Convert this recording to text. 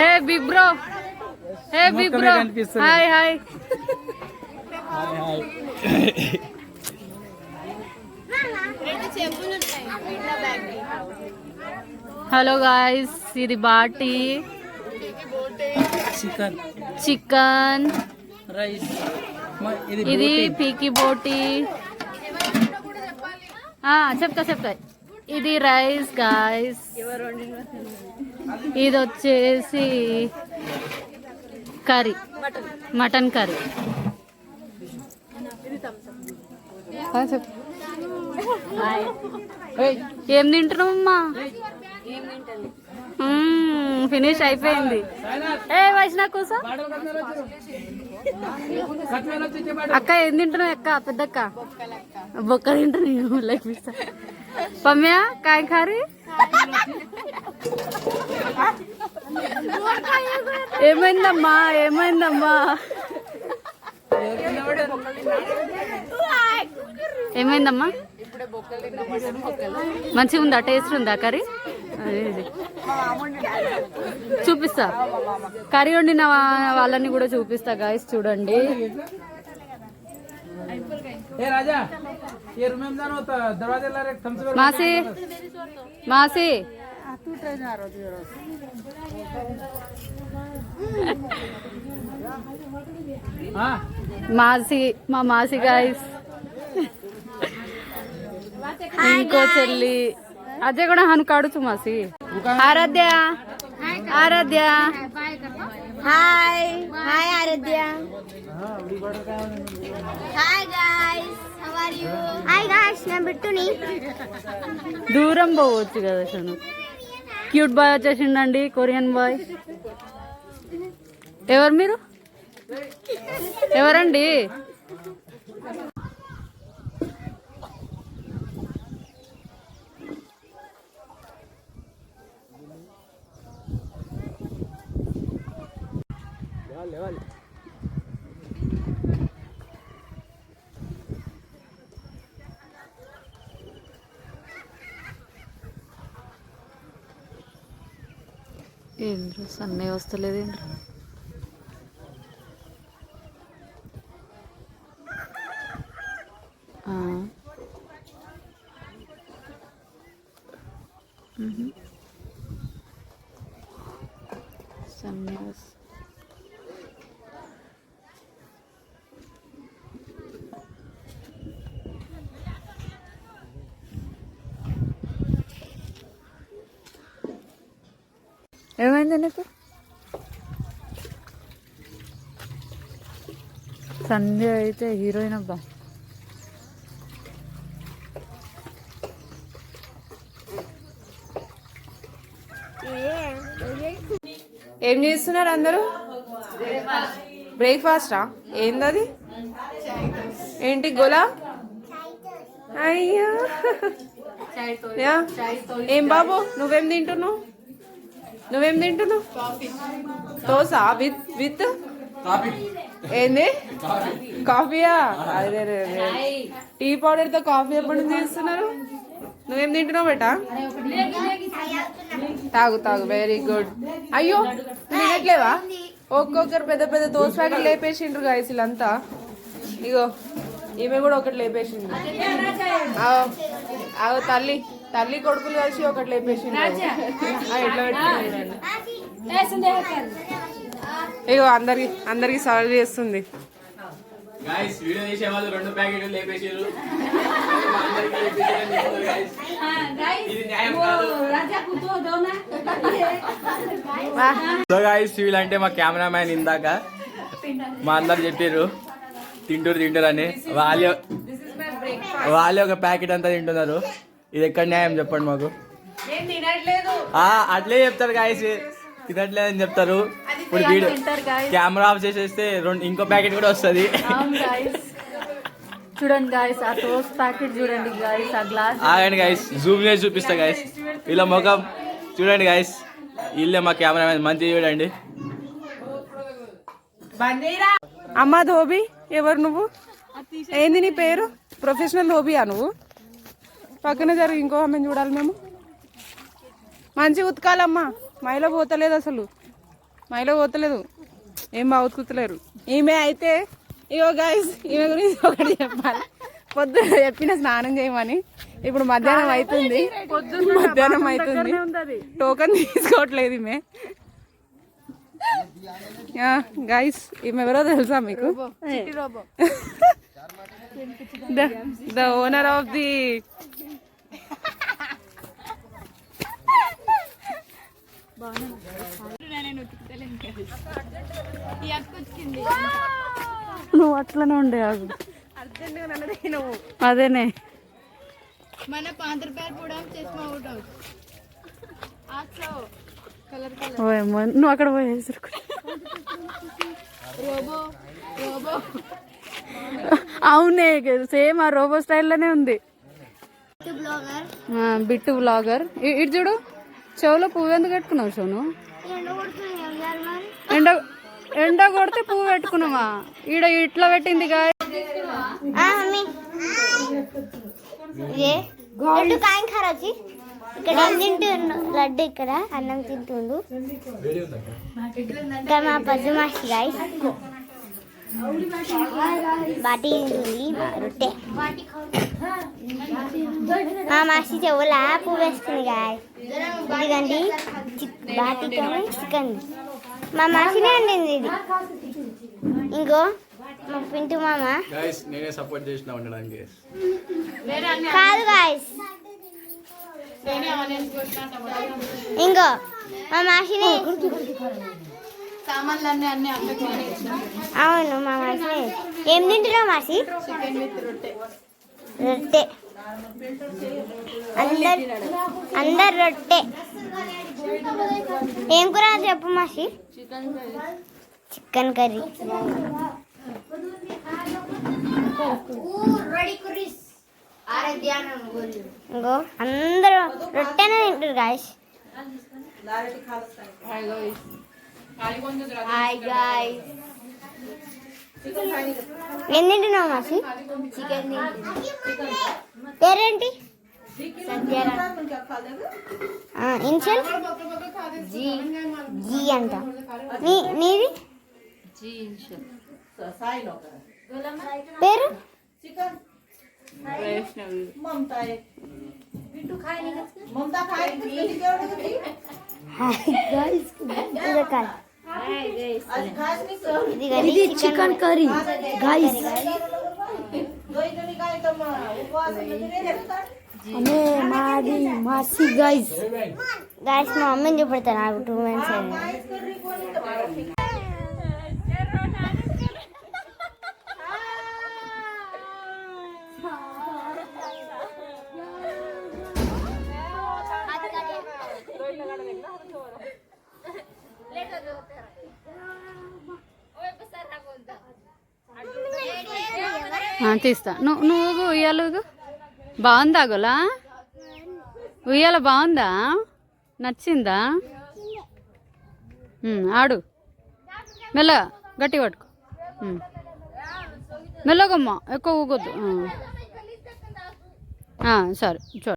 హే big bro, hey big bro, hi hi. Hello guys, ఇది బాటి, chicken, ఇది పీకి బోటి. చెప్తా. ఇది రైస్ గాయ్స్, ఇది వచ్చేసి కర్రీ, మటన్ కర్రీ. ఏం తింటున్నావమ్మా? ఫినిష్ అయిపోయింది. ఏ వైష్ణ కోసం అక్క ఏం తింటున్నావు? అక్క పెద్దక్క బొక్క తింటున్నావు. లైక్ పమ్య కాయ ఖారీ. ఏమైందమ్మా? మంచిగా ఉందా? టేస్ట్ ఉందా కర్రీ? చూపిస్తా, కర్రీ వండిన వాళ్ళని కూడా చూపిస్తా గాయస్. చూడండి, మాసి మా మాసి గాయస్. ఇంకో చెల్లి అజయ్ కూడా హను కాడుచు మాసి. Aaradhya hi Aaradhya. Hi guys, నేను బిట్టుని. దూరం పోవచ్చు కదా షను. క్యూట్ బాయ్ వచ్చేసిండండి, కొరియన్ బాయ్. ఎవరు మీరు? ఎవరండి? ఏంద్ర సన్నే వస్తలేదు. ఏంద్ర సన్నే ఏమైంది నీకు? సంధ్య అయితే హీరోయిన్ అబ్బా. ఏం చేస్తున్నారు అందరూ? బ్రేక్ఫాస్టా? ఏందది? ఏంటి గోలా? అయ్యో, ఏం బాబు నువ్వేం తింటున్నావు? దోసా విత్ ఏంది? కాఫీయా? అదే టీ పౌడర్ తో కాఫీ ఎప్పటి నుంచి చేస్తున్నారు? నువ్వేం తింటున్నావు బేటా? తాగు, వెరీ గుడ్. అయ్యో తినట్లేవా? ఒక్కొక్కరు పెద్ద పెద్ద దోశ ప్యాకెట్ లేపేసిండ్రు గాయస్ వీళ్ళంతా. ఇగో ఈమె కూడా ఒకటి లేపేసిండ్రు. తల్లి కొడుకులు కలిసి ఒకటి లేపేసిండ్రు. ఎట్లా పెట్టుకుంటారు? ఇగో అందరికి సర్వ్ చేస్తుంది. సో గాయ్స్, వీళ్ళంటే మా కెమెరామ్యాన్. ఇందాక మా అందరు చెప్పారు తింటారు అని. వాళ్ళే ఒక ప్యాకెట్ అంతా తింటున్నారు. ఇది ఎక్కడ న్యాయం చెప్పండి మాకు? అట్లే చెప్తారు గాయస్, తినట్లేదని చెప్తారు. ఇప్పుడు వీడియో కెమెరా ఆఫ్ చేసేస్తే ఇంకో ప్యాకెట్ కూడా వస్తుంది. చూడండి గాయస్, ఆ టోస్ట్ ప్యాకెట్ చూడండి గాయస్, ఆ గ్లాస్. ఆగండి గాయస్, జూమ్ చేసి చూపిస్తా గాయస్. ఇలా ముఖం చూడండి గాయస్, వీళ్ళే మా కెమెరామెన్. మంచిగా చూడండి. అమ్మ ధోబీ, ఎవరు నువ్వు? ఏంది నీ పేరు? ప్రొఫెషనల్ ధోబీయా నువ్వు? పక్కన జరిగి ఇంకో ఆమెను చూడాలి మేము. మంచిగా ఉతకాలమ్మా, మైలో పోతలేదు అసలు. మైలో పోతలేదు, ఏం బాగుతులేరు. ఈమె అయితే ఇగో గైస్, ఈమె గురించి ఒకటి చెప్పాలి. పొద్దున్న చెప్పిన స్నానం చేయమని, ఇప్పుడు మధ్యాహ్నం అవుతుంది, టోకన్ తీసుకోవట్లేదు ఈమె. గైస్ ఈమె ఎవరో తెలుసా మీకు? ద ఓనర్ ఆఫ్ ది నువ్వు అట్లనే ఉండే ఆగు. అదేనే మన ₹5 కూడా చష్మా అవుట్ నువ్వు అక్కడ పోయేసి అవునే, సేమ్ ఆ రోబో స్టైల్లోనే ఉంది. బిట్టు బ్లాగర్. ఇటు చూడు, చెవులో పువ్వు ఎందుకు పెట్టుకున్నావు సోను? ఎండ కొడితే పువ్వు పెట్టుకున్నావా? ఈడ ఇట్లా పెట్టింది ఇక్కడ తింటుండు లడ్డు, ఇక్కడ అన్నం తింటుండు. ఇంకా మా పద్దు మాసి గాయస్ బాటి తింటుంది, రొట్టె. మా మాసి చెవులా పువ్వు వేస్తుంది గాయ. ఇదిగండి బాటితో చికెన్, మా మాసినే వండింది ఇది. ఇంకో మా పింటు మామ నేనే సపోర్ట్ చేసిన ఉండడానికి కాదు గాయస్. ఇంకో మా మాసిని, అవును మా మాసిని. ఏం తింటున్నావు మాసి? రొట్టె, అందరు రొట్టె. ఏం కూర చెప్పు మాసి? Chicken curry. ఇంకో అందరూ రొట్టెనే తింటారు గాయస్. ఏం తింటున్నావు మాసి? చికెన్. పేరేంటి? ఇన్షియల్ జీ అంట. నీది పేరు? ఇది చికెన్ కర్రీ గాయస్. మాది మాసి గాయస్. గాయస్ మా మమ్మీని చూపెడతాను నాకు 2 months. తీస్తా. నువ్వు ఉయ్యాల బాగుందా గోలా? ఉయ్యాల బాగుందా? నచ్చిందా? ఆడు మెల్లగా, గట్టి పట్టుకో, మెల్లగమ్మా, ఎక్కువ ఊగొద్దు. సరే చూడు.